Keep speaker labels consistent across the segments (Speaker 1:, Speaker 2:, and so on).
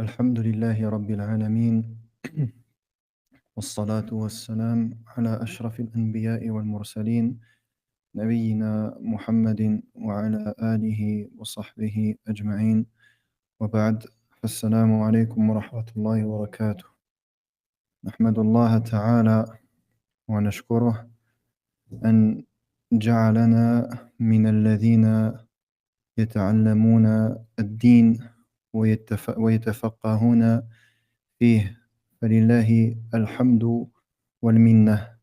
Speaker 1: الحمد لله رب العالمين والصلاة والسلام على أشرف الأنبياء والمرسلين نبينا محمد وعلى آله وصحبه أجمعين وبعد فالسلام عليكم ورحمة الله وبركاته. نحمد الله تعالى ونشكره أن جعلنا من الذين يتعلمون الدين ويتفقهون فيه، فلله الحمد والمنة.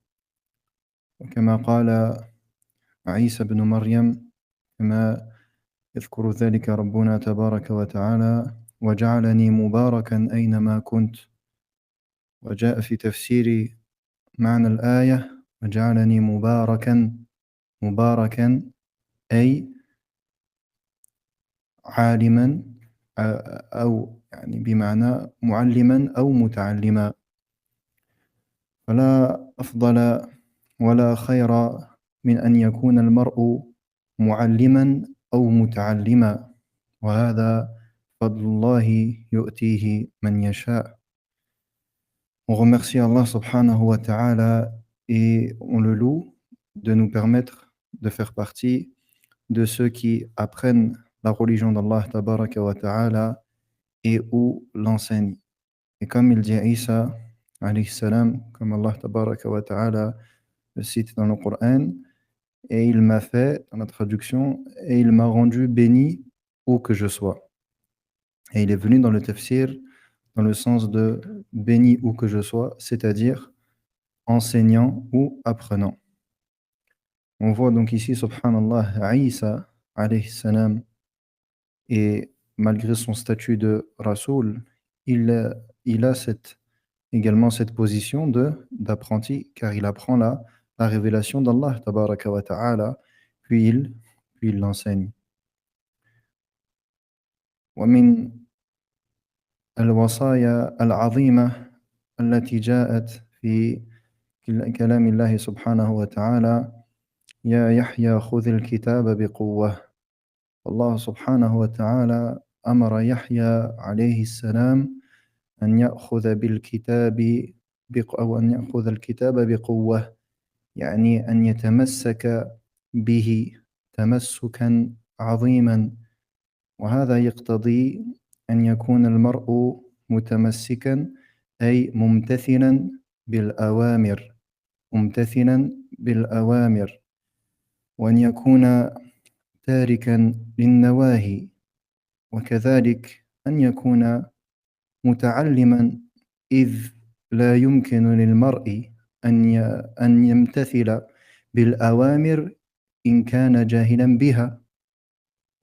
Speaker 1: وكما قال عيسى بن مريم كما يذكر ذلك ربنا تبارك وتعالى: وجعلني مباركا أينما كنت. وجاء في تفسير معنى الآية: وجعلني مباركا أي عالما، أو يعني بمعنى معلما أو متعلما. فلا أفضل ولا خير من أن يكون المرء معلما أو متعلما، وهذا فضل الله يؤتيه من يشاء. On remercie Allah subhanahu wa ta'ala et on le loue de nous permettre de faire partie de ceux qui apprennent la religion d'Allah tabaraka wa ta'ala et ou l'enseignent. Et comme il dit Isa alayhi salam, comme Allah tabaraka wa ta'ala le cite dans le Coran: et il m'a fait, dans la traduction, et il m'a rendu béni où que je sois. Et il est venu dans le tafsir dans le sens de béni où que je sois, c'est-à-dire enseignant ou apprenant. On voit donc ici, subhanallah, Isa alayhi salam, et malgré son statut de Rasoul, il a également cette position d'apprenti, car il apprend la révélation d'Allah tabaraka wa ta'ala, puis il l'enseigne. ومن الوصايا العظيمة التي جاءت في كلام الله سبحانه وتعالى: يا يحيى خذ الكتاب بقوة. الله سبحانه وتعالى أمر يحيى عليه السلام أن يأخذ أو أن يأخذ الكتاب بقوة، يعني أن يتمسك به تمسكا عظيما. وهذا يقتضي أن يكون المرء متمسكا، أي ممتثلا بالأوامر، وأن يكون تاركا للنواهي، وكذلك أن يكون متعلما، إذ لا يمكن للمرء أن يمتثل بالأوامر إن كان جاهلا بها،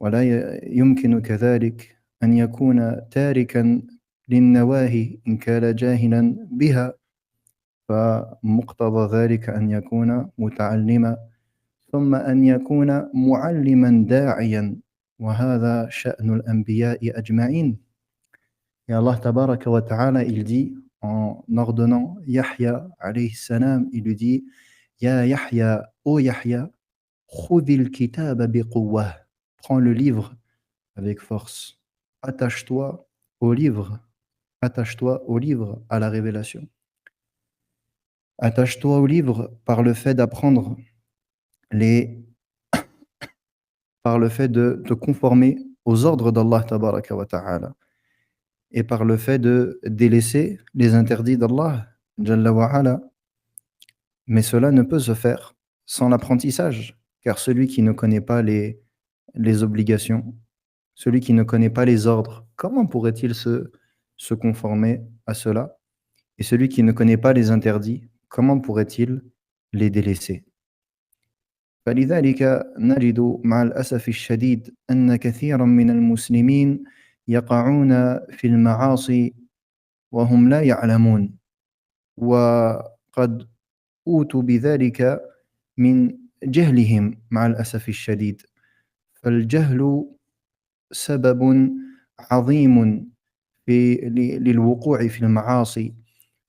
Speaker 1: ولا يمكن كذلك أن يكون تاركا للنواهي إن كان جاهلا بها، فمقتضى ذلك أن يكون متعلما، ثم أن يكون معلما داعيا، وهذا شأن الأنبياء أجمعين. Et Allah tabaraka wa ta'ala, il dit, en ordonnant Yahya alayhi salam, il lui dit: Ya Yahya, ô Yahya, khudhil kitaba biquwwah, prends le livre avec force. Attache-toi au livre, attache-toi au livre, à la révélation. Attache-toi au livre par le fait d'apprendre par le fait de te conformer aux ordres d'Allah tabaraka wa ta'ala, et par le fait de délaisser les interdits d'Allah jalla wa ala. Mais cela ne peut se faire sans l'apprentissage, car celui qui ne connaît pas les obligations, celui qui ne connaît pas les ordres, comment pourrait-il se conformer à cela? Et celui qui ne connaît pas les interdits, comment pourrait-il les délaisser? فلذلك نجد مع الأسف الشديد أن كثيرا من المسلمين يقعون في المعاصي وهم لا يعلمون، وقد أوتوا بذلك من جهلهم مع الأسف الشديد. فالجهل سبب عظيم للوقوع في المعاصي،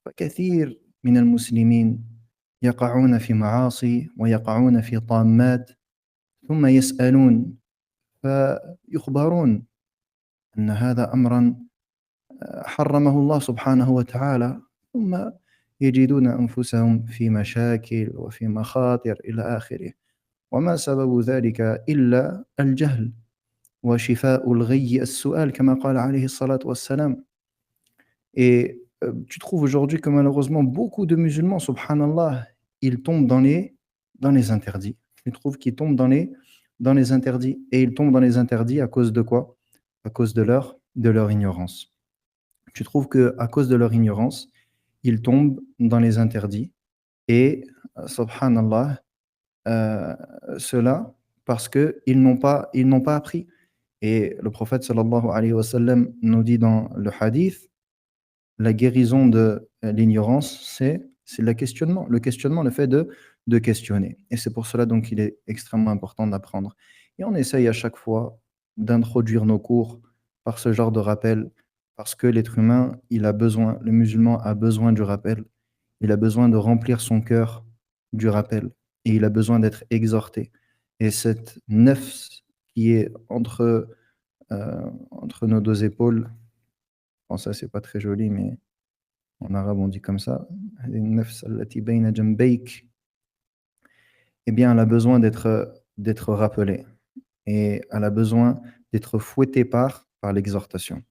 Speaker 1: فكثير من المسلمين يقعون في معاصي ويقعون في طامات، ثم يسألون فيخبرون أن هذا أمرا حرّمه الله سبحانه وتعالى، ثم يجدون أنفسهم في مشاكل وفي مخاطر إلى آخره، وما سبب ذلك إلا الجهل وشفاء الغي السؤال كما قال عليه الصلاة والسلام. Et tu trouves aujourd'hui que malheureusement beaucoup de musulmans, subhanallah, ils tombent dans les interdits. Tu trouves qu'ils tombent dans les interdits et ils tombent dans les interdits à cause de quoi? À cause de leur ignorance. Tu trouves qu'à cause de leur ignorance, ils tombent dans les interdits et subhanallah, heu, cela parce qu'ils n'ont pas appris et le prophète sallallahu alayhi wa sallam nous dit dans le hadith: la guérison de l'ignorance, c'est le questionnement, le fait de questionner et c'est pour cela donc il est extrêmement important d'apprendre et on essaye à chaque fois d'introduire nos cours par ce genre de rappel parce que l'être humain, le musulman a besoin du rappel, il a besoin de remplir son cœur du rappel et il a besoin d'être exhorté et cette nefs qui est entre nos 2 épaules, bon ça c'est pas très joli mais en arabe, on dit comme ça. النفس التي بين جنبيك, eh bien, elle a besoin d'être rappelée et elle a besoin d'être fouettée par l'exhortation.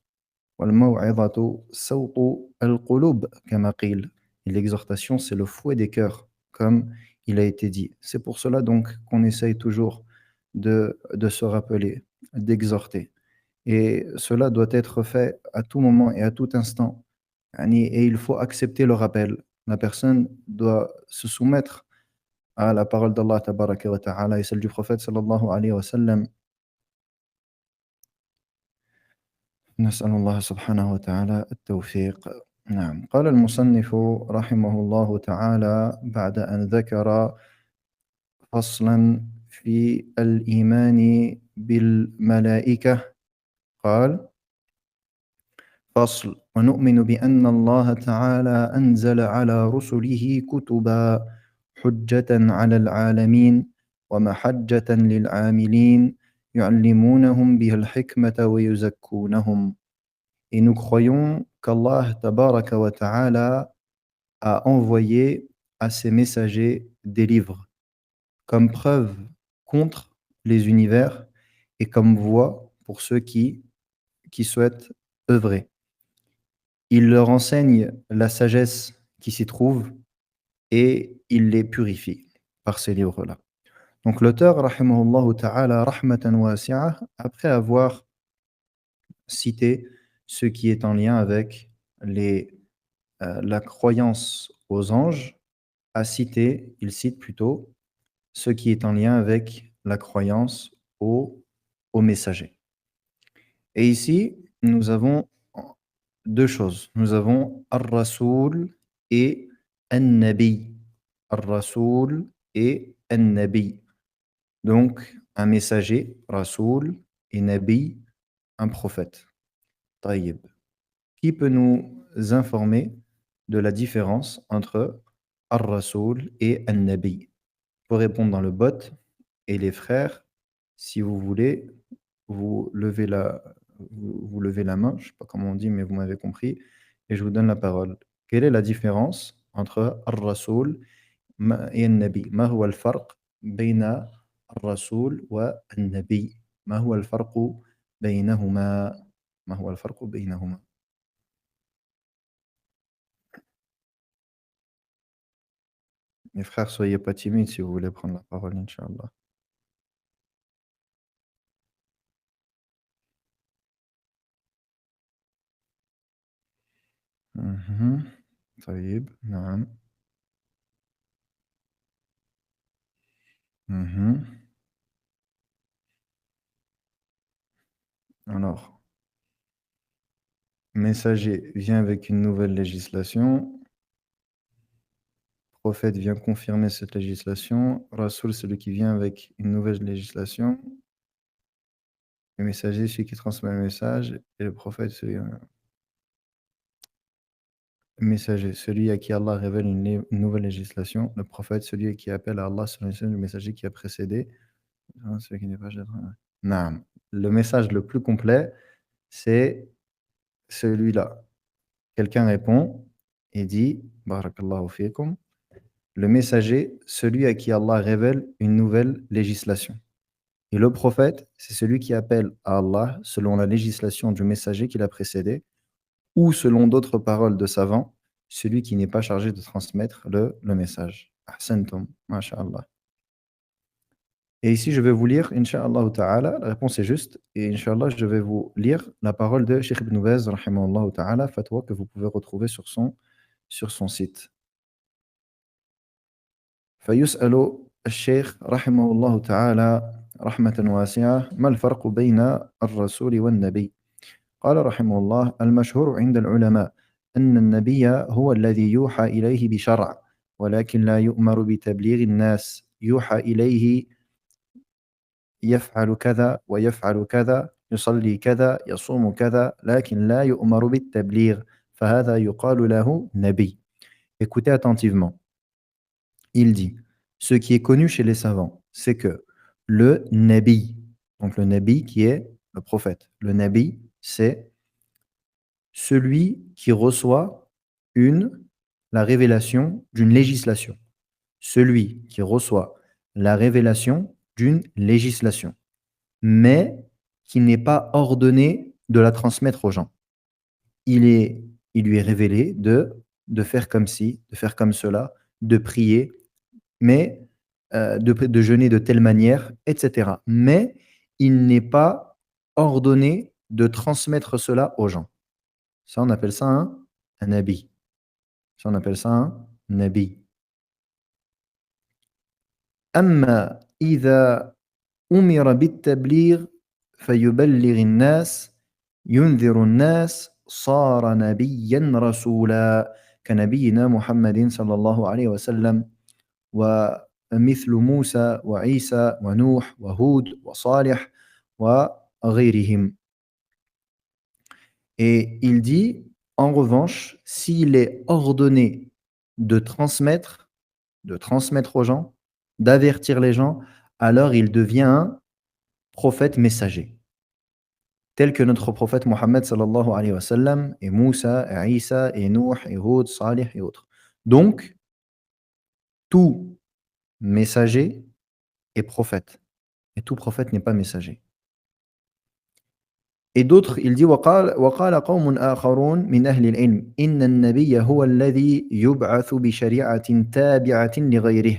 Speaker 1: والموعظة صوت القلوب كما قيل. Et l'exhortation, c'est le fouet des cœurs, comme il a été dit. C'est pour cela donc qu'on essaye toujours de se rappeler, d'exhorter. Et cela doit être fait à tout moment et à tout instant. Et il faut accepter le rappel. La personne doit se soumettre à la parole d'Allah tabaraka wa ta'ala et celle du prophète sallallahu alayhi wa sallam. نسأل الله سبحانه وتعالى التوفيق. نعم. قال المصنف رحمه الله تعالى بعد أن ذكر فصلا في الإيمان بالملائكة قال: فصل: ونؤمن بأن الله تعالى أنزل على رسله كتبا حجة على العالمين ومحجة للعاملين يعلمونهم بها الحكمة ويزكونهم. Et nous croyons qu'Allah tabaraka wa ta'ala a envoyé à ses messagers des livres comme preuve contre les univers et comme voie pour ceux qui souhaitent œuvrer. Il leur enseigne la sagesse qui s'y trouve et il les purifie par ces livres-là. Donc l'auteur, rahimahullah ta'ala, rahmatan wasi'a, après avoir cité ce qui est en lien avec la croyance aux anges, il cite plutôt ce qui est en lien avec la croyance aux messagers. Et ici, nous avons 2 choses. Nous avons Ar-Rasoul et An-Nabi. Ar-Rasoul et An-Nabi. Donc, un messager, Rasoul, et Nabi, un prophète. Taïb. Qui peut nous informer de la différence entre Ar-Rasoul et An-Nabi? Pour répondre dans le bot, et les frères, si vous voulez, vous levez vous levez la main, je ne sais pas comment on dit, mais vous m'avez compris, et je vous donne la parole. Quelle est la différence entre Ar-Rasoul et An-Nabi? ما هو الفرق بين الرسول والنبي؟ ما هو الفرق بينهما؟ ما هو الفرق بينهما؟ Mes frères, soyez pas timides si vous voulez prendre la parole, Inch'Allah. Mhm. طيب. نعم. Mhm. Alors, messager vient avec une nouvelle législation. Prophète vient confirmer cette législation. Rasoul, c'est celui qui vient avec une nouvelle législation. Le messager, celui qui transmet le message. Et le prophète, le messager, celui à qui Allah révèle une nouvelle législation. Le prophète, celui qui appelle à Allah sur le messager qui a précédé. Celui qui n'est pas. Naam. Le message le plus complet, c'est celui-là. Quelqu'un répond et dit, barakallahu fikum, le messager, celui à qui Allah révèle une nouvelle législation. Et le prophète, c'est celui qui appelle à Allah selon la législation du messager qui l'a précédé, ou selon d'autres paroles de savants, celui qui n'est pas chargé de transmettre le message. Ahsantum, masha'Allah. Et ici, je vais vous lire, Inch'Allah ta'ala, la réponse est juste, et Inch'Allah, je vais vous lire la parole de Sheikh Ibn Baz, rahimahullah ta'ala, fatwa que vous pouvez retrouver sur son site. فيسأل الشيخ رحمه الله تعالى رحمة واسعة ما الفرق بين الرسول والنبي؟ قال رحمه الله المشهور عند العلماء أن النبي هو الذي يوحى إليه بشرع ولكن لا يؤمر بتبليغ الناس يوحى إليه يفعل كذا ويفعل كذا يصلي كذا يصوم كذا لكن لا يؤمر بالتبليغ فهذا يقال له نبي. Écoutez attentivement. Il dit, ce qui est connu chez les savants, c'est que le nabi, donc le nabi qui est le prophète, le nabi, c'est celui qui reçoit la révélation d'une législation. Celui qui reçoit la révélation d'une législation, mais qui n'est pas ordonné de la transmettre aux gens. Il lui est révélé de faire comme ci, de faire comme cela, de prier, mais de jeûner de telle manière, etc. Mais il n'est pas ordonné de transmettre cela aux gens. Ça, on appelle ça un nabi. Ça, on appelle ça un nabi. أما إذا أمر بالتبليغ فيبلغ الناس ينذر الناس صار نبيا رسولا كنبينا محمد صلى الله عليه وسلم ومثل موسى وعيسى ونوح وهود وصالح وغيرهم. Et il dit, en revanche, s'il est ordonné de transmettre aux gens, d'avertir les gens, alors il devient un prophète messager. Tel que notre prophète Mohammed sallallahu alayhi wa sallam, et Moussa, et Isa, et Nuh, et Hud, Salih, et autres. Donc, tout messager est prophète. Et tout prophète n'est pas messager. Et d'autres, il dit وقال قوم آخرون من أهل العلم إن النبي هو الذي يبعث بشريعة تابعة لغيره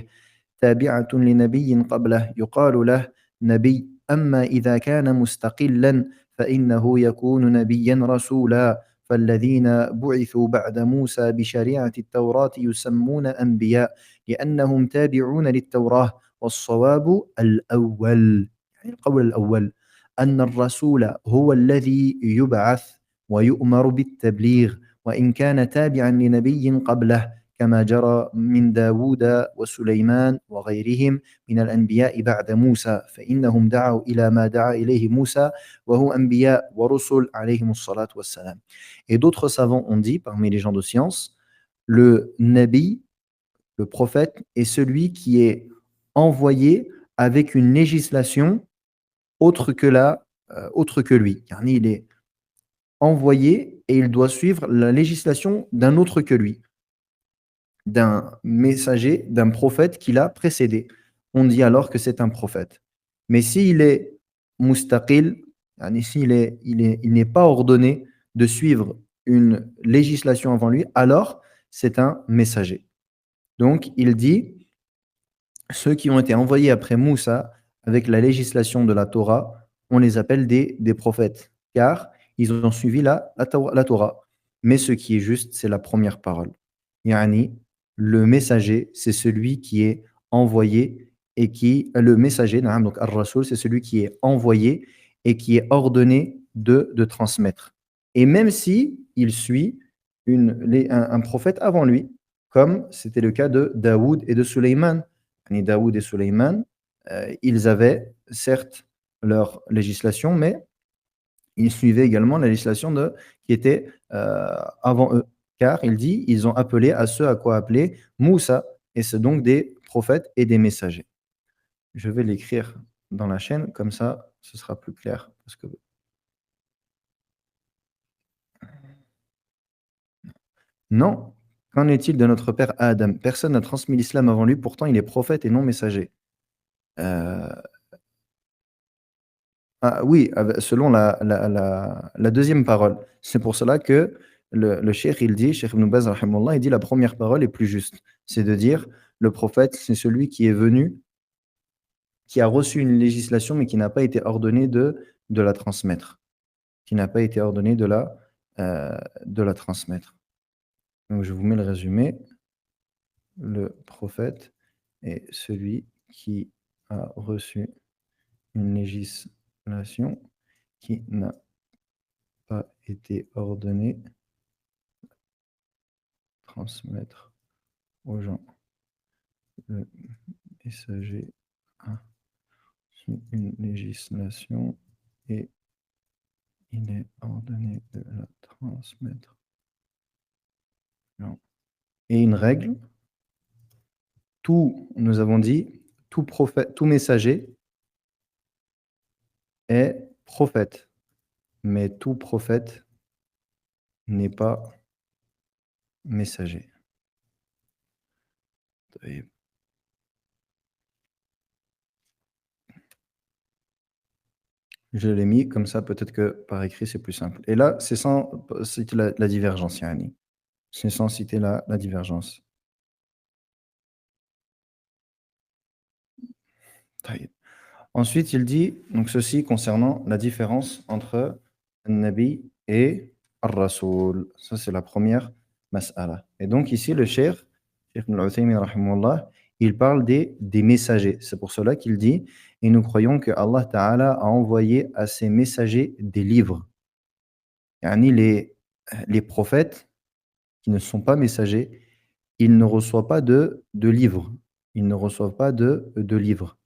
Speaker 1: تابعة لنبي قبله يقال له نبي أما إذا كان مستقلا فإنه يكون نبيا رسولا فالذين بعثوا بعد موسى بشريعة التوراة يسمون أنبياء لأنهم تابعون للتوراة والصواب الأول يعني القول الأول أن الرسول هو الذي يبعث ويؤمر بالتبليغ وإن كان تابعا لنبي قبله كما جرى من داود وسليمان وغيرهم من الأنبياء بعد موسى فإنهم دعوا إلى ما دعا إليه موسى وهو أنبياء ورسل عليهم الصلاة والسلام. Et d'autres savants ont dit, parmi les gens de science, le nabi, le prophète, est celui qui est envoyé avec une législation autre que lui. Il est envoyé et il doit suivre la législation d'un autre que lui, d'un messager, d'un prophète qui l'a précédé. On dit alors que c'est un prophète. Mais s'il est mustaqil, il n'est pas ordonné de suivre une législation avant lui, alors c'est un messager. Donc il dit, ceux qui ont été envoyés après Moussa avec la législation de la Torah, on les appelle des prophètes, car ils ont suivi la Torah. Mais ce qui est juste, c'est la première parole. Yani, le messager, c'est celui qui est envoyé et le messager, donc Ar-Rasul, c'est celui qui est envoyé et qui est ordonné de transmettre. Et même si il suit un prophète avant lui, comme c'était le cas de Daoud et de Suleyman. Daoud et Suleyman, ils avaient certes leur législation, mais ils suivaient également la législation qui était avant eux. Car il dit, ils ont appelé à ceux à quoi appeler Moussa, et c'est donc des prophètes et des messagers. Je vais l'écrire dans la chaîne, comme ça, ce sera plus clair. Parce que Non. Qu'en est-il de notre père Adam? Personne n'a transmis l'islam avant lui, pourtant il est prophète et non messager. Heu, oui, selon la 2e parole. C'est pour cela que le cheikh, il dit, Cheikh Ibn Baz rahimahullah, il dit: «La première parole est plus juste». C'est de dire: le prophète, c'est celui qui est venu, qui a reçu une législation, mais qui n'a pas été ordonné de la transmettre. Qui n'a pas été ordonné de la transmettre. Donc je vous mets le résumé. Le prophète est celui qui a reçu une législation qui n'a pas été ordonné de transmettre aux gens. Le messager a reçu une législation et il est ordonné de la transmettre aux gens. Et une règle, nous avons dit, tout prophète, tout messager est prophète, mais tout prophète n'est pas messager. Je l'ai mis comme ça, peut-être que par écrit, c'est plus simple. Et là, c'est sans citer la divergence, yani. C'est sans citer la divergence. Taïb. Ensuite, il dit, donc ceci concernant la différence entre Nabi et Ar-Rasoul. Ça, c'est la première mas'ala. Et donc ici, le cheikh Ibn al-Uthaymin, rahimahullah, il parle des messagers. C'est pour cela qu'il dit, et nous croyons que Allah Ta'ala a envoyé à ses messagers des livres. Yani les prophètes qui ne sont pas messagers, ils ne reçoivent pas de livres. Ils ne reçoivent pas de livres.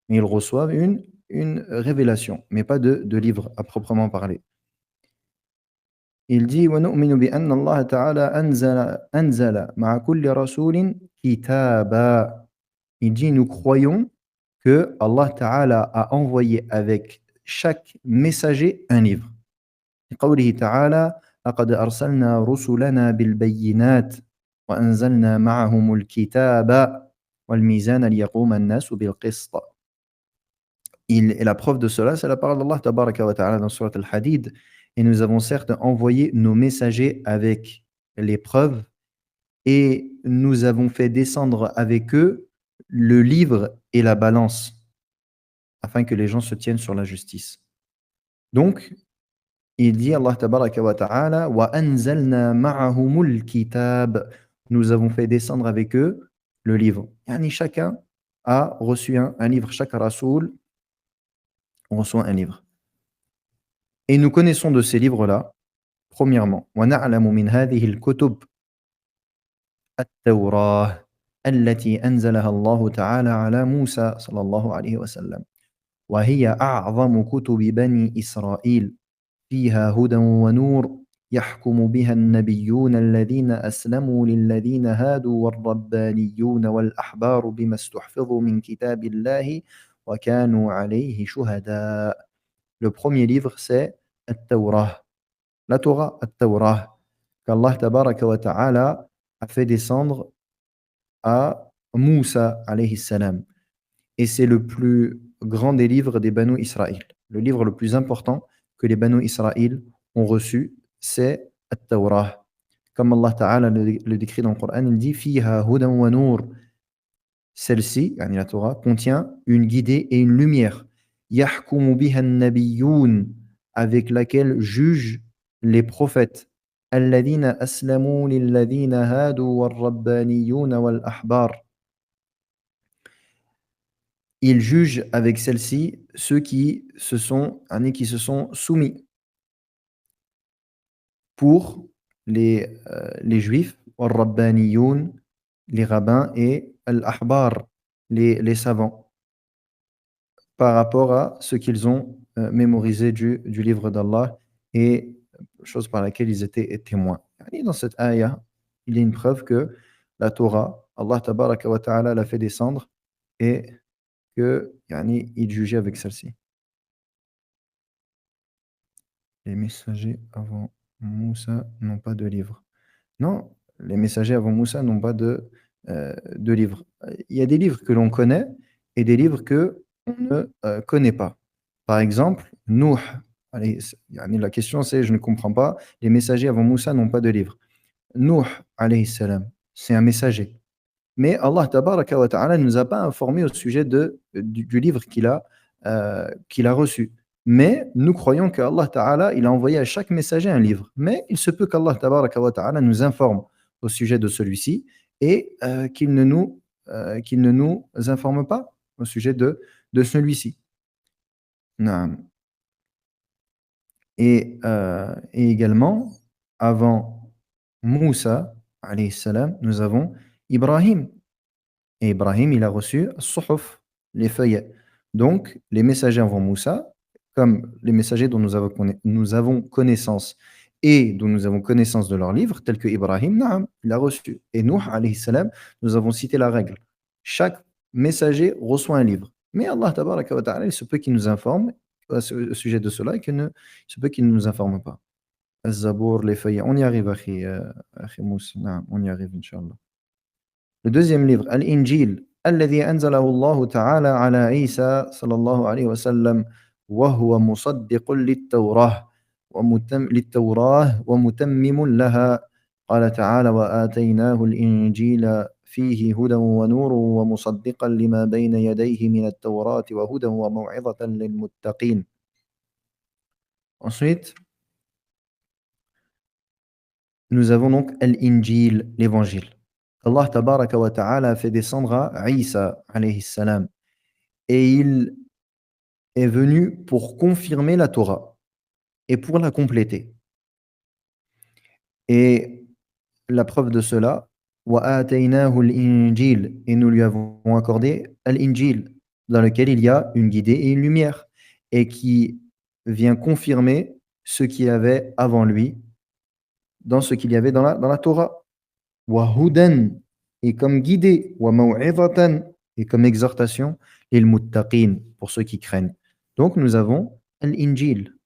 Speaker 1: Mais ils reçoivent une révélation, mais pas de livre à proprement parler. Il dit: «وَنُؤْمِنُ بِأَنَّ اللَّهَ تَعَالَى أَنزَلَ مَعَ كُلِّ رَسُولٍ كِتَابًا». Il dit: «Nous croyons que Allah Ta'ala a envoyé avec chaque messager un livre». لقوله تعالى: لقد أرسلنا رسلنا بالبينات وأنزلنا معهم الكتاب والميزان ليقوم الناس بالقسط. Et la preuve de cela, c'est la parole d'Allah tabaraka wa ta'ala dans surat Al-Hadid. Et nous avons certes envoyé nos messagers avec les preuves et nous avons fait descendre avec eux le livre et la balance afin que les gens se tiennent sur la justice. Donc, il dit Allah tabaraka wa ta'ala: wa anzalna ma'ahumul kitab. Nous avons fait descendre avec eux le livre. Yani chacun a reçu un livre, chaque rasoul reçoit un livre. Et nous connaissons de ces livres-là, premièrement, wa na'lamu min hadhihi al-kutub at-Tawrah التي أنزلها الله تعالى على موسى صلى الله عليه وسلم وهي أعظم كتب بني إسرائيل فيها هدى ونور يحكم بها النبيون الذين أسلموا للذين هادوا والربانيون والأحبار بما استحفظوا من كتاب الله وكانوا عليه شهداء. Le premier livre, c'est At-Tawrah. La Torah, At-Tawrah, qu'Allah tabaraka wa ta'ala a fait descendre à Moussa alayhi salam. Et c'est le plus grand des livres des Banu Israël. Le livre le plus important que les Banu Israël ont reçu, c'est At-Tawrah. Comme Allah Ta'ala le décrit dans le Coran, il dit Fiha hudan wa nur. Celle-ci, yani la Torah, contient une guidée et une lumière. Yahkumu biha an-nabiyyoun, avec laquelle jugent les prophètes. Alladhina aslamu lilladhina hadu wal-rabbaniyyoun wal-ahbar. Il juge avec celle-ci ceux qui se sont soumis pour les juifs, al-Rabbaniyoun, les rabbins, et al-Ahbar, les savants, par rapport à ce qu'ils ont mémorisé du livre d'Allah et chose par laquelle ils étaient témoins. Et dans cette ayah, il y a une preuve que la Torah, Allah tabaraka wa ta'ala l'a fait descendre et que il jugeait avec celle-ci. Les messagers avant Moussa n'ont pas de livre. Non, les messagers avant Moussa n'ont pas de livres. Il y a des livres que l'on connaît et des livres que on ne, connaît pas. Par exemple, Nouh, allez, yani la question c'est: «Je ne comprends pas, les messagers avant Moussa n'ont pas de livre». Nouh alayhi salam, c'est un messager. Mais Allah tabaraka wa ta'ala ne nous a pas informés au sujet du livre qu'il a reçu. Mais nous croyons qu'Allah ta'ala, il a envoyé à chaque messager un livre. Mais il se peut qu'Allah tabaraka wa ta'ala nous informe au sujet de celui-ci et qu'il ne nous informe pas au sujet de celui-ci. Naam. Et également, avant Moussa, alayhi salam, nous avons Ibrahim. Et Ibrahim, il a reçu Suhuf, les feuillets. Donc, les messagers avant Moussa, comme les messagers dont nous avons connaissance et dont nous avons connaissance de leurs livres, tels que Ibrahim, naam, il a reçu. Et Nuh, alayhi salam, nous avons cité la règle. Chaque messager reçoit un livre. Mais Allah, tabaraka wa ta'ala, il se peut qu'il nous informe au sujet de cela et il se peut qu'il ne nous informe pas. Az-Zabour, les feuillets. On y arrive, akhi Moussa. Naam, on y arrive, Inch'Allah. Le deuxième livre, Al-Injil, الذي أنزله الله تعالى على عيسى صلى الله عليه وسلم وهو مصدق للتوراة ومتمم لها قال تعالى وآتيناه الإنجيل فيه هدى ونور ومصدقا لما بين يديه من التوراة وهدى وموعظة للمتقين. Ensuite, nous avons donc Al-Injil, l'évangile. Allah tabaraka wa ta'ala a fait descendre à Isa alayhi salam et il est venu pour confirmer la Torah et pour la compléter. Et la preuve de cela, wa ataynahu al-injil, et nous lui avons accordé al-injil, dans lequel il y a une guidée et une lumière, et qui vient confirmer ce qu'il y avait avant lui, dans ce qu'il y avait dans la Torah. Wa hudan, et comme guidée, wa maw'izatan, et comme exhortation, lil muttaqin, pour ceux qui craignent. Donc nous avons al-injil.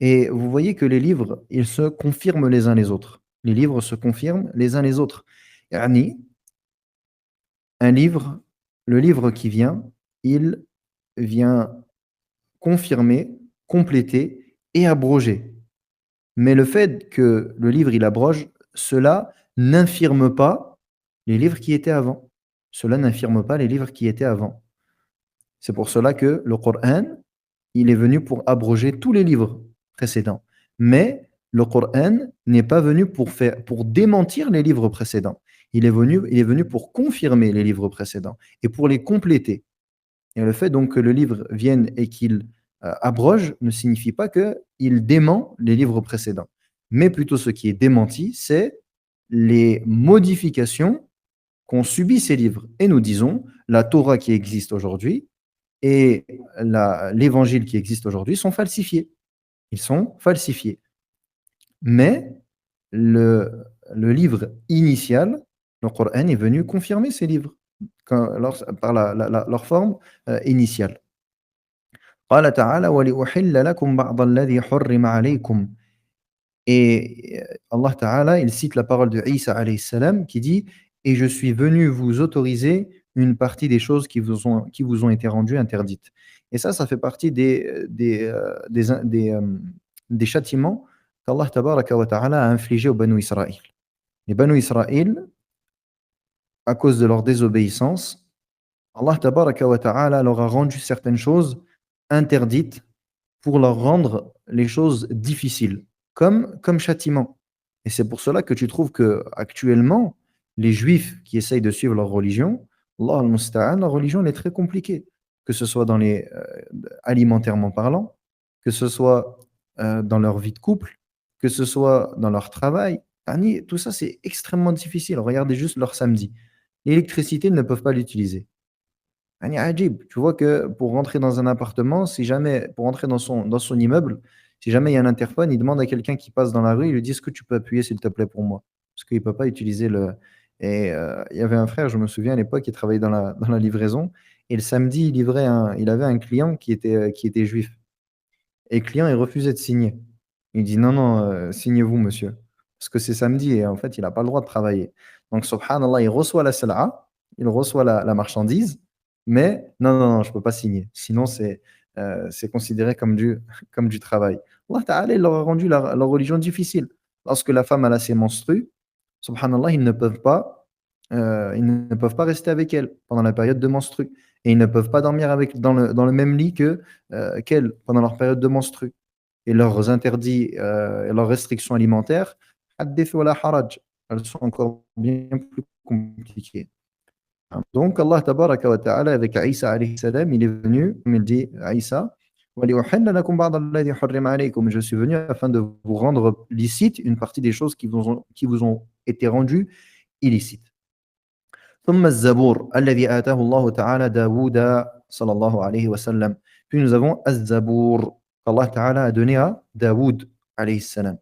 Speaker 1: Et vous voyez que les livres, ils se confirment les uns les autres. Les livres se confirment les uns les autres. Yani, un livre, le livre qui vient, il vient confirmer, compléter et abroger. Mais le fait que le livre, il abroge, cela n'infirme pas les livres qui étaient avant. Cela n'infirme pas les livres qui étaient avant. C'est pour cela que le Coran, il est venu pour abroger tous les livres précédents. Mais le Coran n'est pas venu pour démentir les livres précédents. Il est venu pour confirmer les livres précédents et pour les compléter. Et le fait donc que le livre vienne et qu'il abroge ne signifie pas qu'il dément les livres précédents. Mais plutôt ce qui est démenti, c'est les modifications qu'ont subi ces livres. Et nous disons, la Torah qui existe aujourd'hui et l'évangile qui existe aujourd'hui sont falsifiés. Ils sont falsifiés. Mais le livre initial, le Coran, est venu confirmer ces livres par leur forme initiale. قال تعالى ولأحل لكم بعض الذي حرم عليكم. Et Allah Ta'ala, il cite la parole de Isa alayhi salam qui dit: «Et je suis venu vous autoriser une partie des choses qui vous ont été rendues interdites». Et ça fait partie des châtiments qu'Allah Tabaraka wa Ta'ala a infligés aux Banu Israël. Les Banu Israël, à cause de leur désobéissance, Allah Tabaraka wa Ta'ala leur a rendu certaines choses interdites pour leur rendre les choses difficiles, comme châtiment. Et c'est pour cela que tu trouves que actuellement, les Juifs qui essayent de suivre leur religion, Allah al-Musta'an, leur religion elle est très compliquée, que ce soit alimentairement parlant, que ce soit dans leur vie de couple, que ce soit dans leur travail. Tout ça, c'est extrêmement difficile. Regardez juste leur samedi. L'électricité, ils ne peuvent pas l'utiliser. Ajib, tu vois que pour rentrer dans un appartement, si jamais, pour rentrer dans son immeuble, si jamais il y a un interphone, il demande à quelqu'un qui passe dans la rue, il lui dit: «Est-ce que tu peux appuyer s'il te plaît pour moi?» Parce qu'il ne peut pas utiliser le. Et il y avait un frère, je me souviens à l'époque, qui travaillait dans la livraison. Et le samedi, il avait un client qui était juif. Et le client, il refusait de signer. Il dit: «Non, non, signez-vous, monsieur». parce que c'est samedi et en fait, il n'a pas le droit de travailler. Donc subhanallah, il reçoit la sal'a, il reçoit la marchandise, mais non, non, non, je ne peux pas signer. Sinon, c'est considéré comme du comme du travail. Allah Ta'ala, il leur a rendu leur religion difficile. Lorsque la femme, elle a ses menstrues, subhanallah, ils ne peuvent pas rester avec elle pendant la période de menstrues et ils ne peuvent pas dormir avec dans le même lit qu'elle pendant leur période de menstrues et leurs interdits, et leurs restrictions alimentaires, hadith wa la haraj, elles sont encore bien plus compliquées. Donc Allah tabaraka wa ta'ala avec Isa alayhi salam, il est venu, comme il dit à Isa, وَلِأُحِلَّ لَكُمْ بَعْضَ الَّذِي حُرِّمَ عَلَيْكُمْ. Je suis venu afin de vous rendre licite une partie des choses qui vous ont été rendues illicites. ثم الزبور الذي آتاه الله تعالى داود صلى الله عليه وسلم. Puis nous avons الزبور qu'Allah Ta'ala a donné à Daoud alayhi salam.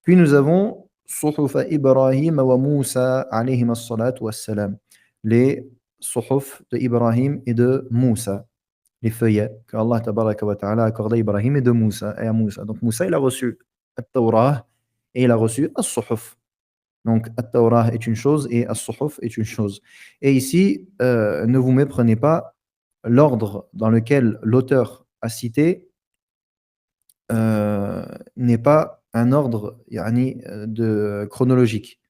Speaker 1: Puis nous avons صحف إبراهيم وموسى عليهما الصلاة والسلام. Les صحف de Ibrahim et de Moussa, les feuillets que Allah Tabaraka wa Ta'ala a accordé à Ibrahim et à Moussa. Donc Moussa, il a reçu At-Tawrah et il a reçu As-Suhuf. Donc, At-Tawrah est une chose et As-Suhuf est une chose. Et ici, ne vous méprenez pas, l'ordre dans lequel l'auteur a cité n'est pas un ordre chronologique,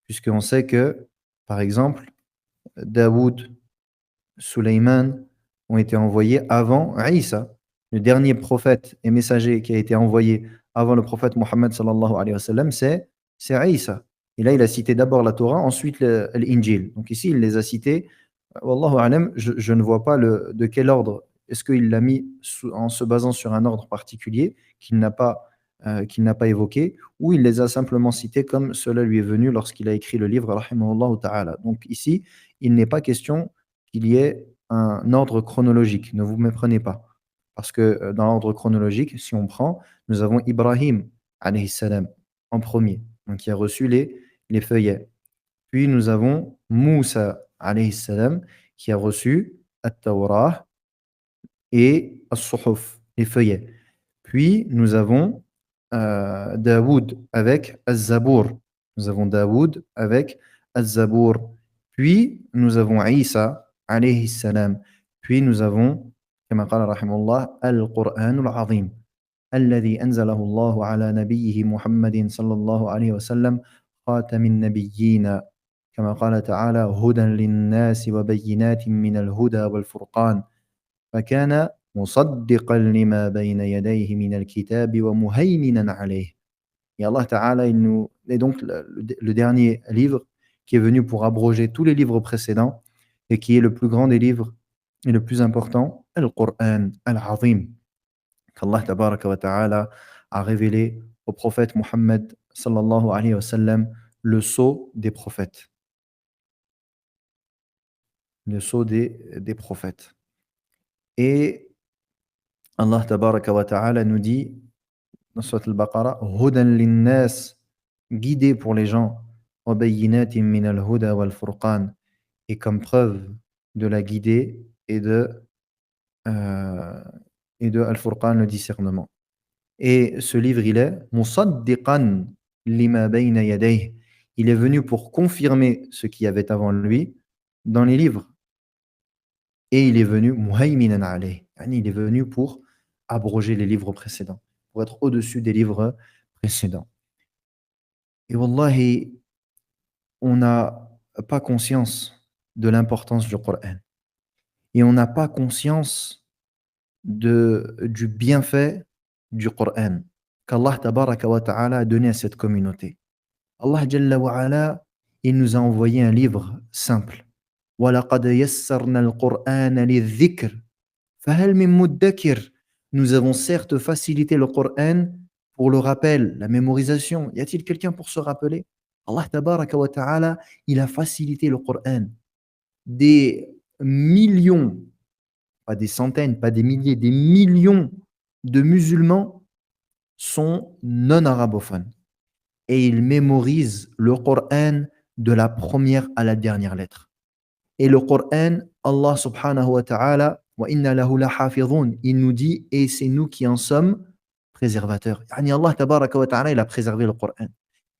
Speaker 1: puisqu'on sait que, par exemple, Daoud, Suleyman ont été envoyés avant Isa. Le dernier prophète et messager qui a été envoyé avant le prophète Mohammed sallallahu alayhi wa sallam, c'est Isa. Et là, il a cité d'abord la Torah, ensuite l'Injil. Donc ici, il les a cités. Wallahu alam, je ne vois pas de quel ordre. Est-ce qu'il l'a mis en se basant sur un ordre particulier qu'il n'a pas évoqué, ou il les a simplement cités comme cela lui est venu lorsqu'il a écrit le livre, rahimahullah ta'ala. Donc ici, il n'est pas question qu'il y ait un ordre chronologique. Ne vous méprenez pas. Parce que dans l'ordre chronologique, si on prend, nous avons Ibrahim alayhi salam en premier, donc qui a reçu les feuillets. Puis nous avons Moussa alayhi salam qui a reçu At-Tawrah et As-Suhuf, les feuillets. Puis nous avons Daoud avec Az-Zabour. Nous avons Daoud avec Az-Zabour. Puis nous avons Isa alayhi salam. Puis nous avons, كما قال رحمه الله, القرآن العظيم الذي أنزله الله على نبيه محمد صلى الله عليه وسلم خاتم النبيين كما قال تعالى هدى للناس وبينات من الهدى والفرقان فكان مصدقا لما بين يديه من الكتاب ومهيمنا عليه. Et Allah Ta'ala, et donc le dernier livre qui est venu pour abroger tous les livres précédents et qui est le plus grand des livres et le plus important, Al-Qur'an Al-Azim, qu'Allah Tabaraka wa Ta'ala a révélé au prophète Muhammad sallallahu alayhi wa sallam, le sceau des prophètes. Le sceau des prophètes. Et Allah Tabaraka wa Ta'ala nous dit dans Surat Al-Baqarah, Hudan linnas, guidé pour les gens, wa bayyinatin min al-huda wal furqan, et comme preuve de la guidée euh, et de Al-Furqan, le discernement. Et ce livre, il est musaddiqan lima bayna yadayh. Il est venu pour confirmer ce qu'il y avait avant lui dans les livres. Et il est venu muhayminan alayh. Il est venu pour abroger les livres précédents, pour être au-dessus des livres précédents. Et wallahi, on n'a pas conscience de l'importance du Coran. Et on n'a pas conscience du bienfait du Coran qu'Allah tabaraka wa ta'ala a donné à cette communauté. Allah jalla wa ala, il nous a envoyé un livre simple. وَلَقَدْ يَسَّرْنَا الْقُرْآنَ لِلذِّكْرِ فَهَلْ مِن مُدَّكِرٍ. Nous avons certes facilité le Coran pour le rappel, la mémorisation. Y a-t-il quelqu'un pour se rappeler? Allah tabaraka wa ta'ala, il a facilité le Coran. Des millions, pas des centaines, pas des milliers, des millions de musulmans sont non arabophones. Et ils mémorisent le Coran de la première à la dernière lettre. Et le Coran, Allah subhanahu wa ta'ala, wa inna lahu la hafidhun, il nous dit, et c'est nous qui en sommes préservateurs. Yani Allah tabaraka wa ta'ala, il a préservé le Coran.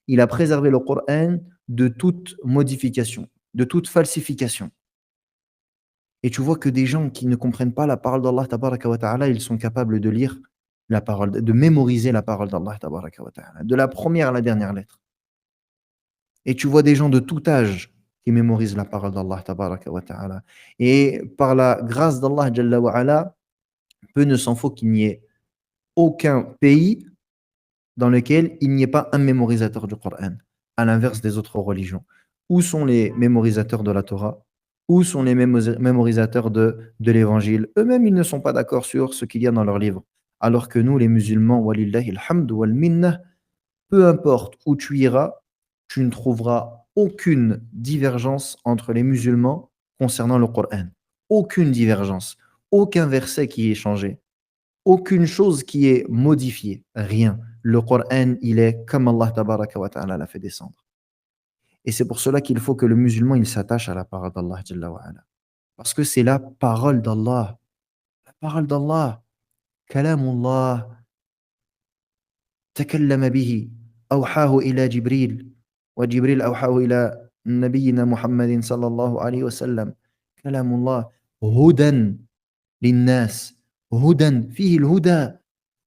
Speaker 1: il a préservé le Coran de toute modification, de toute falsification. Et tu vois que des gens qui ne comprennent pas la parole d'Allah tabaraka wa ta'ala, ils sont capables de lire la parole, de mémoriser la parole d'Allah tabaraka wa ta'ala, de la première à la dernière lettre. Et tu vois des gens de tout âge qui mémorisent la parole d'Allah tabaraka wa ta'ala. Et par la grâce d'Allah jalla wa ala, peu ne s'en faut qu'il n'y ait aucun pays dans lequel il n'y ait pas un mémorisateur du Coran, à l'inverse des autres religions. Où sont les mémorisateurs de la Torah? Où sont les mémorisateurs de l'Évangile? Eux-mêmes, ils ne sont pas d'accord sur ce qu'il y a dans leurs livres. Alors que nous, les musulmans, walillahi alhamd wal minna, peu importe où tu iras, tu ne trouveras aucune divergence entre les musulmans concernant le Coran. Aucune divergence, aucun verset qui est changé, aucune chose qui est modifiée, rien. Le Coran, il est comme Allah tabaraka wa ta'ala l'a fait descendre. Et c'est pour cela qu'il faut que le musulman, il s'attache à la parole d'Allah jalla wa ala. Parce que c'est la parole d'Allah. La parole d'Allah. Kalamullah. تكلم به أوحاه إلى جبريل وجبريل أوحاه إلى نبينا محمد صلى الله عليه وسلم كلام الله هدى للناس هدى فيه الهدى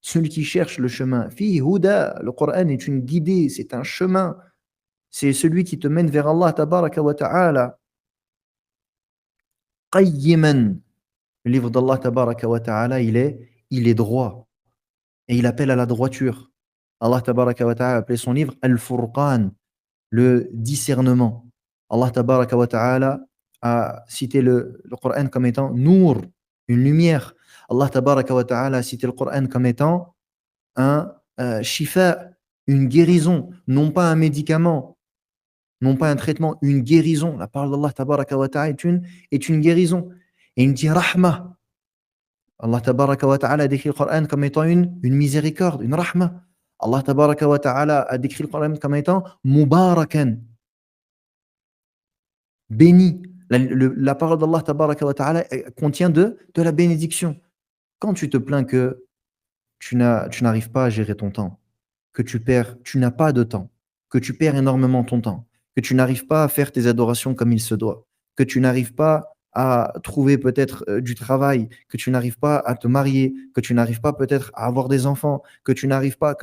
Speaker 1: celui qui cherche le chemin فيه هدى le Coran est une guidée c'est un chemin c'est celui qui te mène vers Allah tabaraka wa ta'ala قيما le livre d'Allah tabaraka wa ta'ala il est droit et il appelle à la droiture. Allah tabaraka wa ta'ala a appelé son livre Al-Furqan, le discernement. Allah tabaraka wa ta'ala a cité le Coran comme étant Nour, une lumière. Allah tabaraka wa ta'ala a cité le Coran comme étant un shifa, une guérison, non pas un médicament, non pas un traitement, une guérison. La parole d'Allah tabaraka wa ta'ala est une guérison. Et il dit rahma. Allah tabaraka wa ta'ala a décrit le Coran comme étant une miséricorde, une rahma. Allah tabaraka wa ta'ala a décrit le Coran comme étant mubarakan, béni. La parole d'Allah tabaraka wa ta'ala contient de la bénédiction. Quand tu te plains que tu n'arrives pas à gérer ton temps, que tu n'as pas de temps, que tu perds énormément ton temps, que tu n'arrives pas à faire tes adorations comme il se doit, que tu n'arrives pas à trouver peut-être du travail, que tu n'arrives pas à te marier, que tu n'arrives pas peut-être à avoir des enfants, que tu n'arrives pas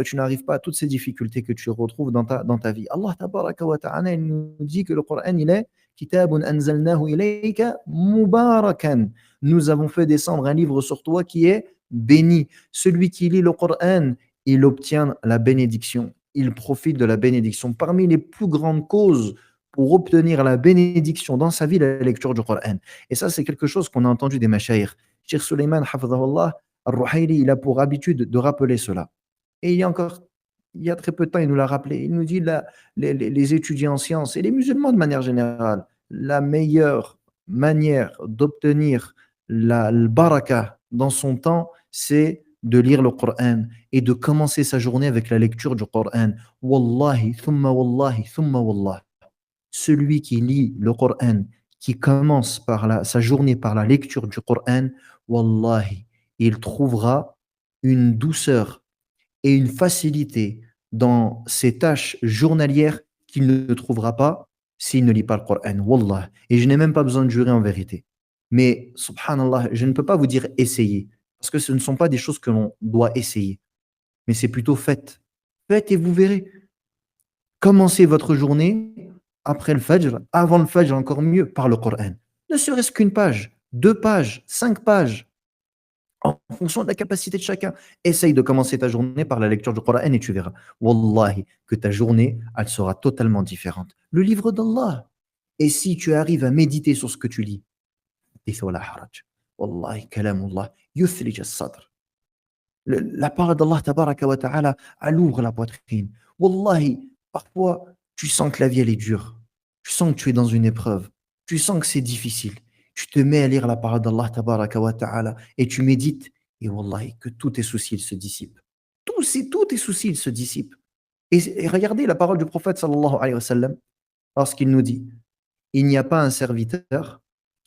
Speaker 1: à toutes ces difficultés que tu retrouves dans ta vie. Allah tabaraka wa ta'ala il nous dit que le Coran il est kitabun anzalnahu ilayka mubarakan. Nous avons fait descendre un livre sur toi qui est béni. Celui qui lit le Coran, il obtient la bénédiction. Il profite de la bénédiction. Parmi les plus grandes causes pour obtenir la bénédiction dans sa vie, la lecture du Coran. Et ça, c'est quelque chose qu'on a entendu des mashayikh. Cheikh Suleiman, hafidhahullah, al-Ruhayli, il a pour habitude de rappeler cela. Et il y a très peu de temps, il nous l'a rappelé. Il nous dit, les étudiants en sciences et les musulmans de manière générale, la meilleure manière d'obtenir le baraka dans son temps, c'est de lire le Coran et de commencer sa journée avec la lecture du Coran. Wallahi, thumma wallahi, thumma wallah. Celui qui lit le Coran, qui commence sa journée par la lecture du Coran, wallahi, il trouvera une douceur et une facilité dans ses tâches journalières qu'il ne trouvera pas s'il ne lit pas le Coran. Wallah. Et je n'ai même pas besoin de jurer en vérité. Mais, subhanallah, je ne peux pas vous dire essayez, parce que ce ne sont pas des choses que l'on doit essayer, mais c'est plutôt faites. Faites et vous verrez. Commencez votre journée après le Fajr, avant le Fajr encore mieux, par le Coran. Ne serait-ce qu'une page, 2 pages, 5 pages, en fonction de la capacité de chacun. Essaye de commencer ta journée par la lecture du Coran et tu verras. Wallahi, que ta journée, elle sera totalement différente. Le livre d'Allah. Et si tu arrives à méditer sur ce que tu lis, Wallahi, kalamullah, yuthrij as-sadr. La parole d'Allah tabaraka wa ta'ala, elle ouvre la poitrine. Wallahi, parfois, tu sens que la vie, elle est dure. Tu sens que tu es dans une épreuve. Tu sens que c'est difficile. Tu te mets à lire la parole d'Allah tabaraka wa ta'ala et tu médites. Et wallahi, que tous tes soucis, ils se dissipent. Tous tes soucis, ils se dissipent. Et regardez la parole du prophète sallallahu alayhi wa sallam, lorsqu'il nous dit, il n'y a pas un serviteur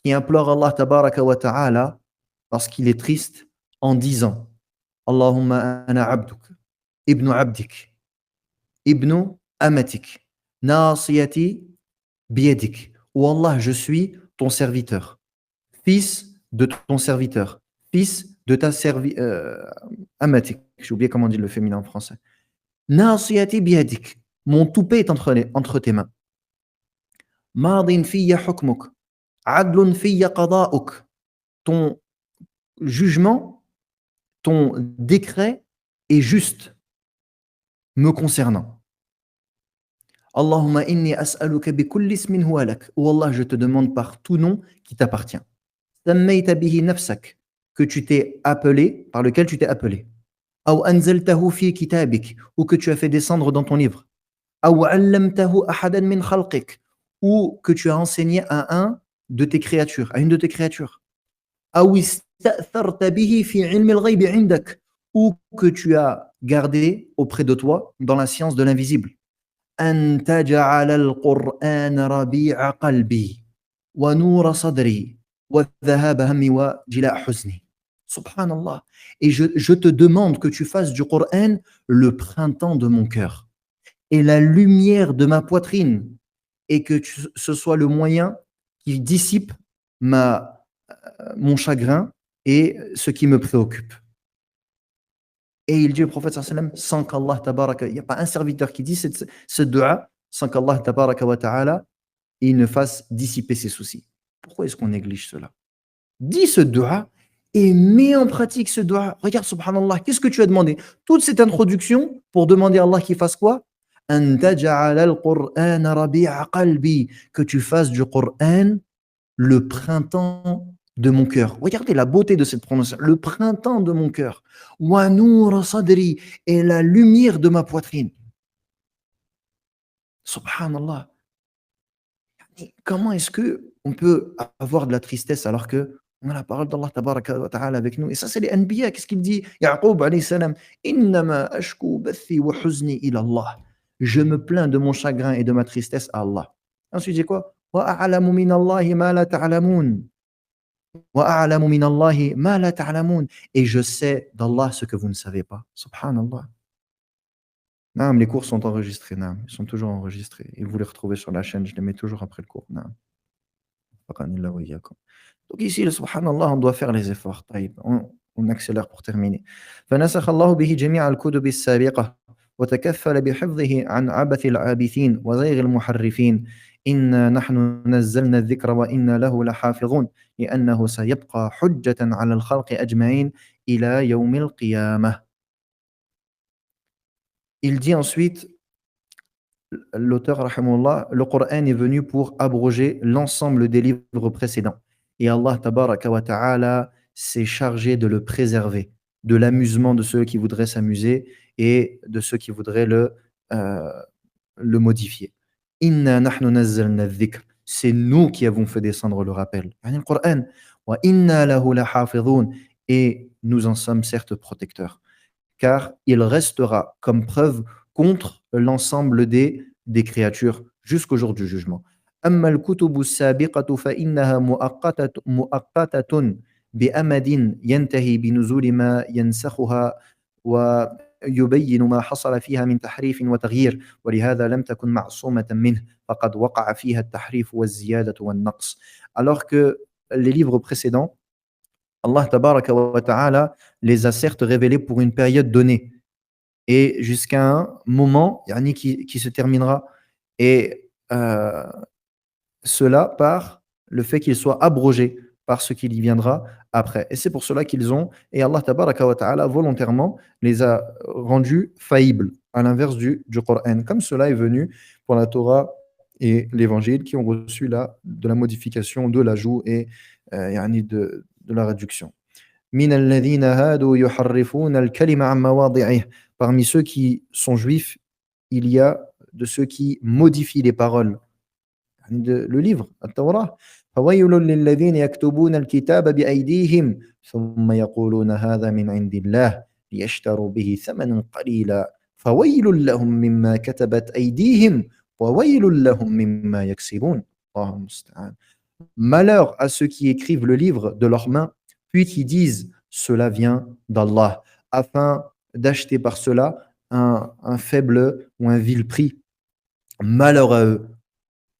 Speaker 1: qui implore Allah tabaraka wa ta'ala lorsqu'il est triste en disant Allahumma ana abduk, ibnu abdik, ibnu amatik. Nasiyati biyadik. Oh Allah, je suis ton serviteur. Fils de ton serviteur. Fils de ta amatik. J'ai oublié comment on dit le féminin en français. Nasiyati biyadik. Mon toupet est entre tes mains. Madin fiyya hukmuk. Adlun fiyya qada'uk. Ton jugement, ton décret est juste me concernant. Allahumma inni as'aluka bi kulli ismin huwa lak. Oh Allah, je te demande par tout nom qui t'appartient. Sammayta bihi nafsak, que tu t'es appelé, par lequel tu t'es appelé. Aw anzaltahu fi kitabik, ou que tu as fait descendre dans ton livre. Aw allamtahu ahadan min khalqik, ou que tu as enseigné à un de tes créatures, à une de tes créatures. Aw ista'tharta bihi fi ilmi al-ghayb 'indak, ou que tu as gardé auprès de toi dans la science de l'invisible. أن تجعل القرآن ربيع قلبي ونور صدري وذهاب همي وجلاء حزني. Subhanallah. Et je te demande que tu fasses du Coran le printemps de mon cœur et la lumière de ma poitrine, et que ce soit le moyen qui dissipe mon chagrin et ce qui me préoccupe. Et il dit au prophète sallam, sans qu'Allah tabaraka, il n'y a pas un serviteur qui dit ce dua sans qu'Allah tabaraka wa ta'ala il ne fasse dissiper ses soucis. Pourquoi est-ce qu'on néglige cela? Dis ce dua et mets en pratique ce dua. Regarde, subhanallah, qu'est-ce que tu as demandé? Toute cette introduction pour demander à Allah qu'il fasse quoi? An taj'ala al-Qur'ana rabi'a qalbi, que tu fasses du Qur'an le printemps de mon cœur. Regardez la beauté de cette prononciation. Le printemps de mon cœur. Wa nour sadri, et la lumière de ma poitrine. Subhanallah. Comment est-ce que on peut avoir de la tristesse alors que on a la parole d'Allah tabaraka wa ta'ala avec nous? Et ça, c'est les Anbiya. Qu'est-ce qu'il dit? Ya'qub alayhi salam. Innama ashku bathi wa huzni ila Allah. Je me plains de mon chagrin et de ma tristesse à Allah. Ensuite, il dit quoi? Wa a'lamu min Allahi ma la ta'lamun. وَأَعْلَمُ مِنَ اللَّهِ مَا لَا تَعْلَمُونَ. Et je sais d'Allah ce que vous ne savez pas. Subhanallah. Naam, les cours sont enregistrés, naam. Ils sont toujours enregistrés. Et vous les retrouvez sur la chaîne, je les mets toujours après le cours. Naam. Donc ici, le subhanallah, on doit faire les efforts. On accélère pour terminer. فنسخ الله به جميع الكتب السابقة وتكفل بحفظه عن عبث العابثين وزيغ المحرفين. إنا نحن نزلنا الذكر وإنا له لحافظون لأنه سيبقى حجة على الخلق أجمعين إلى يوم القيامة. Il dit ensuite, l'auteur, rahimahullah, le Coran est venu pour abroger l'ensemble des livres précédents. Et Allah, tabaraka wa ta'ala, s'est chargé de le préserver, de l'amusement de ceux qui voudraient s'amuser et de ceux qui voudraient le modifier. Inna nahnu nazzalna dhikr. C'est nous qui avons fait descendre le rappel. Le Coran. Wa inna lahu lahafidhun. Et nous en sommes certes protecteurs. Car il restera comme preuve contre l'ensemble des créatures jusqu'au jour du jugement. أما الكتب السابقة فإنها مؤقتة بأمد ينتهي بنزول ما ينسخها ويبين ما حصل فيها من تحريف وتغيير ولهذا لم تكن معصومة منه فقد وقع فيها التحريف والزيادة والنقص. Alors que les livres précédents, Allah tabaraka wa ta'ala les a certes révélés pour une période donnée et jusqu'à un moment qui se terminera, et cela par le fait qu'ils soient abrogés par ce qui y viendra après. Et c'est pour cela et Allah tabaraka wa ta'ala volontairement les a rendus faillibles, à l'inverse du Coran, comme cela est venu pour la Torah et l'Évangile qui ont reçu de la modification, de l'ajout et de la réduction. من الذين هادوا يحرفون الكلم عن مواضعه. Parmi ceux qui sont juifs, il y a de ceux qui modifient les paroles. Le livre, التوراة. فويل للذين يكتبون الكتاب بأيديهم ثم يقولون هذا من عند الله ليشتروا به ثمنا قليلا فويل لهم مما كتبت أيديهم وويل لهم مما يكسبون. الله المستعان. Malheur à ceux qui écrivent le livre de leurs mains puis qui disent cela vient d'Allah, afin d'acheter par cela un faible ou un vil prix. Malheur à eux,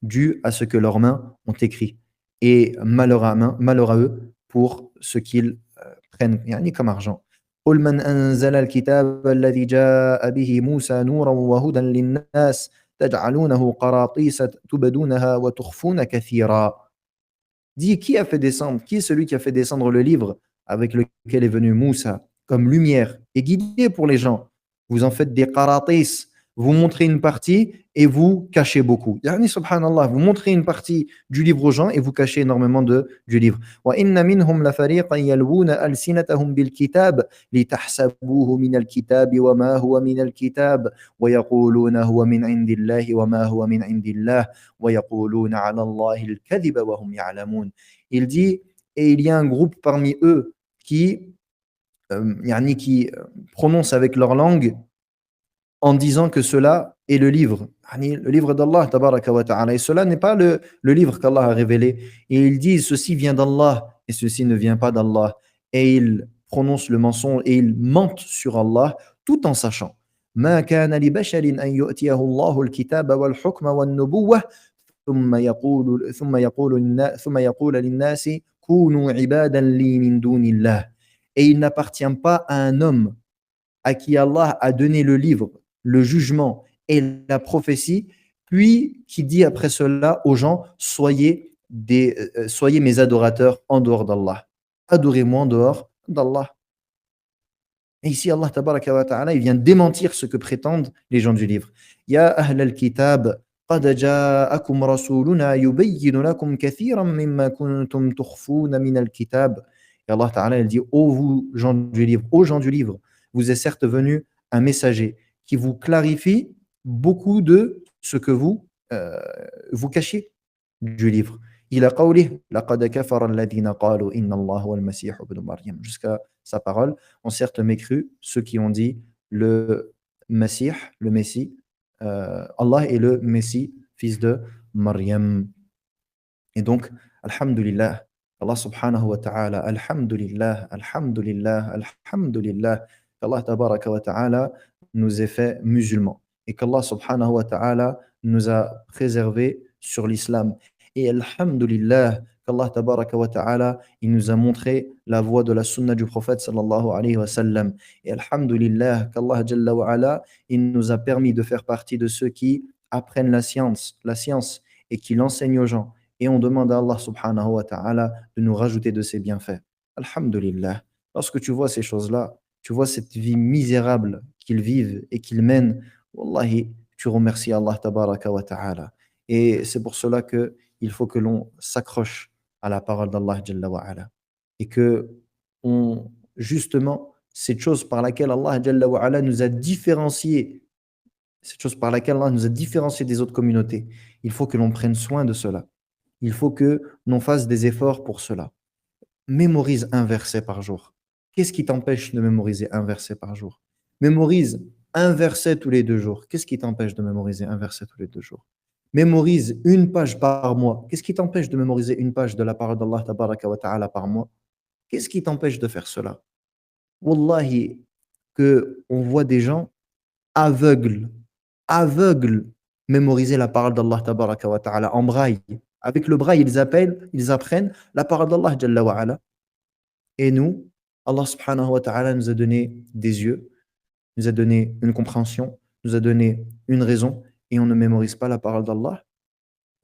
Speaker 1: dû à ce que leurs mains ont écrit. Et malheur à eux pour ce qu'ils prennent يعني comme argent. قل من أنزل الكتاب الذي جاء به موسى نورا وهدى للناس تجعلونه قراطيس تبدونها وتخفون كثيرا. Dis, qui a fait descendre, qui est celui qui a fait descendre le livre avec lequel est venu Moussa comme lumière et guidée pour les gens? Vous en faites des qaratis, vous montrez une partie et vous cachez beaucoup. Yani, subhanallah, vous montrez une partie du livre aux gens et vous cachez énormément du livre. وَإِنَّ مِنْهُمْ لَفَرِيقًا يَلْوُونَ أَلْسِنَتَهُمْ بِالْكِتَابِ لِتَحْسَبُوهُ مِنَ الْكِتَابِ وَمَا هُوَ مِنَ الْكِتَابِ وَيَقُولُونَ هُوَ مِنْ عِنْدِ اللَّهِ وَمَا هُوَ مِنْ عِنْدِ اللَّهِ وَيَقُولُونَ عَلَى اللَّهِ الْكَذِبَ وَهُمْ يَعْلَمُونَ. Il dit, et il y a un groupe parmi eux qui, prononce avec leur langue en disant que cela est le livre. Le livre d'Allah, tabaraka wa ta'ala. Et cela n'est pas le livre qu'Allah a révélé. Et ils disent, ceci vient d'Allah et ceci ne vient pas d'Allah. Et ils prononcent le mensonge et ils mentent sur Allah tout en sachant. ما كان لبشر أن يؤتيه الله الكتاب والحكم والنبوة ثم يقول للناس كونوا عبادا لي من دون الله. Et il n'appartient pas à un homme à qui Allah a donné le livre, le jugement et la prophétie, puis qui dit après cela aux gens, soyez mes adorateurs en dehors d'Allah. Adorez-moi en dehors d'Allah. Et ici, Allah tabaraka wa ta'ala, il vient démentir ce que prétendent les gens du livre. Ya ahl al-kitab, qad ja'akum rasuluna yubayyin lakum kathiran mimma kuntum tukhfuna min al-kitab. Et Allah ta'ala, il dit, ô vous, gens du livre, ô gens du livre, vous est certes venu un messager qui vous clarifie beaucoup de ce que vous cachez du livre. إلى قوله لقد كفر الذين قالوا إن الله هو المسيح ابن مريم jusqu'à sa parole ont certes mécru ceux qui ont dit le Messie, le Messie, Allah est le Messie, fils de Maryam. Et donc, alhamdulillah, Allah subhanahu wa ta'ala, alhamdulillah, alhamdulillah, alhamdulillah, qu'Allah tabaraka wa ta'ala nous ait fait musulmans et qu'Allah subhanahu wa ta'ala nous a préservés sur l'islam. Et alhamdulillah, qu'Allah tabaraka wa ta'ala, il nous a montré la voie de la sunna du prophète sallallahu alayhi wa sallam. Et alhamdulillah, qu'Allah jalla wa ala, il nous a permis de faire partie de ceux qui apprennent la science et qui l'enseignent aux gens. Et on demande à Allah subhanahu wa ta'ala de nous rajouter de ses bienfaits. Alhamdulillah. Lorsque tu vois ces choses-là, tu vois cette vie misérable qu'ils vivent et qu'ils mènent, wallahi, tu remercies Allah tabaraka wa ta'ala. Et c'est pour cela que il faut que l'on s'accroche à la parole d'Allah jalla wa ala. Et que justement, cette chose par laquelle Allah jalla wa ala nous a différenciés, cette chose par laquelle Allah nous a différenciés des autres communautés, il faut que l'on prenne soin de cela. Il faut que l'on fasse des efforts pour cela. Mémorise un verset par jour. Qu'est-ce qui t'empêche de mémoriser un verset par jour? Mémorise un verset tous les 2 jours. Qu'est-ce qui t'empêche de mémoriser un verset tous les 2 jours? Mémorise une page par mois. Qu'est-ce qui t'empêche de mémoriser une page de la parole d'Allah tabaraka wa ta'ala par mois? Qu'est-ce qui t'empêche de faire cela? Wallahi, que on voit des gens aveugles, mémoriser la parole d'Allah tabaraka wa ta'ala en braille. Avec le braille, ils apprennent la parole d'Allah jalla wa ala. Et nous, Allah subhanahu wa ta'ala nous a donné des yeux, nous a donné une compréhension, nous a donné une raison, et on ne mémorise pas la parole d'Allah,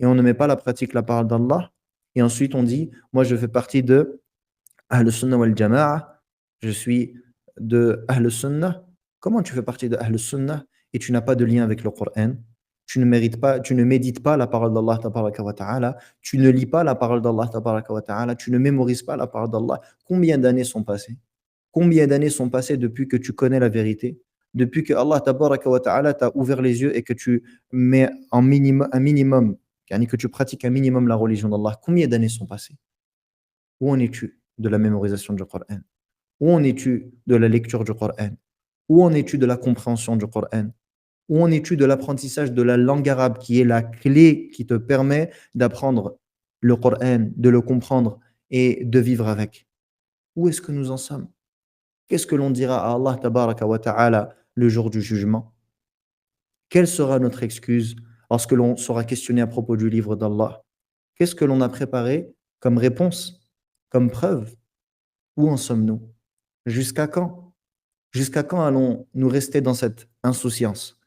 Speaker 1: et on ne met pas la pratique la parole d'Allah, et ensuite on dit, moi je fais partie de Ahl Sunnah wal Jama'a, je suis de Ahl Sunnah. Comment tu fais partie de Ahl Sunnah et tu n'as pas de lien avec le Coran? Tu ne médites pas la parole d'Allah tabaraka wa ta'ala, tu ne lis pas la parole d'Allah tabaraka wa ta'ala, tu ne mémorises pas la parole d'Allah. Combien d'années sont passées? Combien d'années sont passées depuis que tu connais la vérité? Depuis que Allah tabaraka wa ta'ala t'a ouvert les yeux et que tu mets un minimum, que tu pratiques un minimum la religion d'Allah. Combien d'années sont passées? Où en es-tu de la mémorisation du Coran? Où en es-tu de la lecture du Coran? Où en es-tu de la compréhension du Coran? Où en es-tu de l'apprentissage de la langue arabe qui est la clé qui te permet d'apprendre le Coran, de le comprendre et de vivre avec? Où est-ce que nous en sommes? Qu'est-ce que l'on dira à Allah tabaraka wa ta'ala le jour du jugement? Quelle sera notre excuse lorsque l'on sera questionné à propos du livre d'Allah? Qu'est-ce que l'on a préparé comme réponse, comme preuve? Où en sommes-nous? Jusqu'à quand? Jusqu'à quand allons-nous rester dans cette insouciance?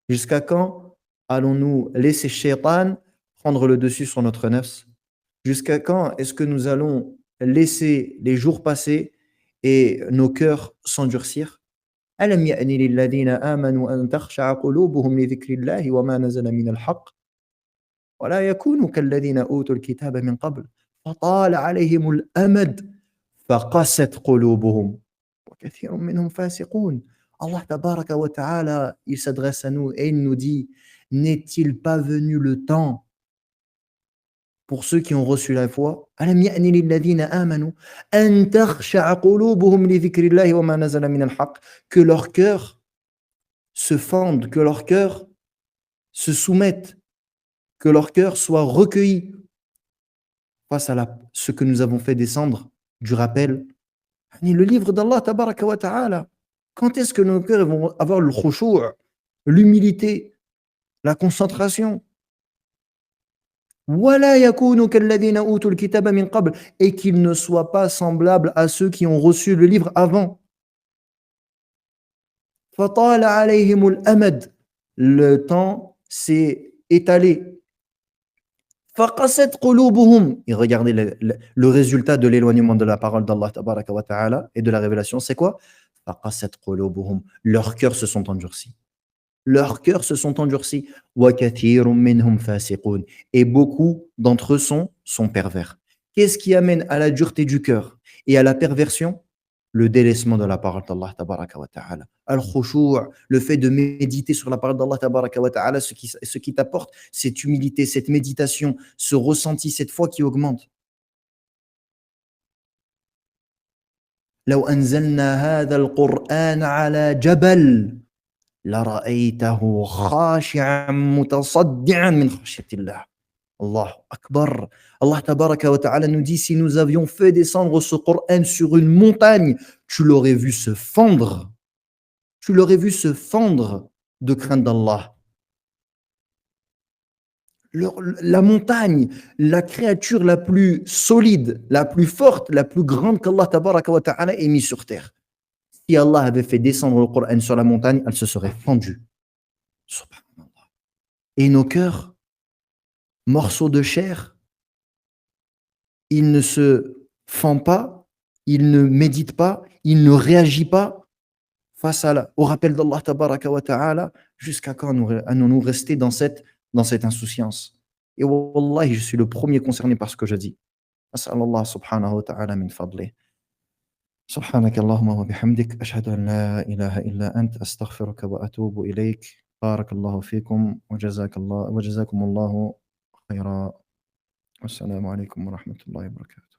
Speaker 1: Jusqu'à quand allons-nous laisser Shaitan prendre le dessus sur notre nafs? Jusqu'à quand est-ce que nous allons laisser les jours passer et nos cœurs s'endurcir? ألم يأن للذين آمنوا أن تخشع قلوبهم لذكر الله وما نزل من الحق ولا يكونوا كالذين أوتوا الكتاب من قبل فطال عليهم الأمد فقست قلوبهم وكثير منهم فاسقون. Allah tabaraka wa ta'ala, il s'adresse à nous et il nous dit: n'est-il pas venu le temps pour ceux qui ont reçu la foi? ألم يأن للذين آمنوا أن تخشع قلوبهم لذكر الله وما نزل من الحق, que leur cœur se fende, que leur cœur se soumette, que leur cœur soit recueilli face à ce que nous avons fait descendre du rappel. Le livre d'Allah tabaraka wa ta'ala. Quand est-ce que nos cœurs vont avoir le khushu', l'humilité, la concentration? وَلَا يَكُونُوا كَالَّذِينَ أُوتُوا الْكِتَابَ مِنْ قَبْلِ, et qu'ils ne soient pas semblables à ceux qui ont reçu le livre avant. فَطَالَ عَلَيْهِمُ الْأَمَدُ, le temps s'est étalé. فَقَسَتْ قُلُوبُهُمْ, et regardez le résultat de l'éloignement de la parole d'Allah tabaraka wa ta'ala et de la révélation, c'est quoi? فَقَسَتْ قُلُوبُهُمْ, leurs cœurs se sont endurcis. Leurs cœurs se sont endurcis. وَكَثِيرٌ مِّنْهُمْ فَاسِقُونَ, et beaucoup d'entre eux sont pervers. Qu'est-ce qui amène à la dureté du cœur et à la perversion? Le délaissement de la parole d'Allah tabaraka wa ta'ala. Al-khushu', le fait de méditer sur la parole d'Allah tabaraka wa ta'ala, ce qui t'apporte cette humilité, cette méditation, ce ressenti, cette foi qui augmente. لو أنزلنا هذا القرآن على جبل لرأيته خاشعا متصدعا من خشية الله. Allahu Akbar. Allah tabaraka wa ta'ala nous dit, si nous avions fait descendre ce Coran sur une montagne, tu l'aurais vu se fendre. Tu l'aurais vu se fendre de crainte d'Allah. La montagne, la créature la plus solide, la plus forte, la plus grande qu'Allah tabaraka wa ta'ala ait mis sur terre. Si Allah avait fait descendre le Coran sur la montagne, elle se serait fendue. Subhanallah. Et nos cœurs, morceaux de chair, il ne se fend pas, il ne médite pas, il ne réagit pas face au rappel d'Allah tabaraka wa ta'ala. Jusqu'à quand allons-nous rester dans cette insouciance? Et wallahi, je suis le premier concerné par ce que je dis. As'alallah subhanahu wa ta'ala min fadlih. سبحانك اللهم وبحمدك أشهد أن لا إله إلا أنت أستغفرك وأتوب إليك. بارك الله فيكم وجزاكم الله خيرا. والسلام عليكم ورحمة الله وبركاته.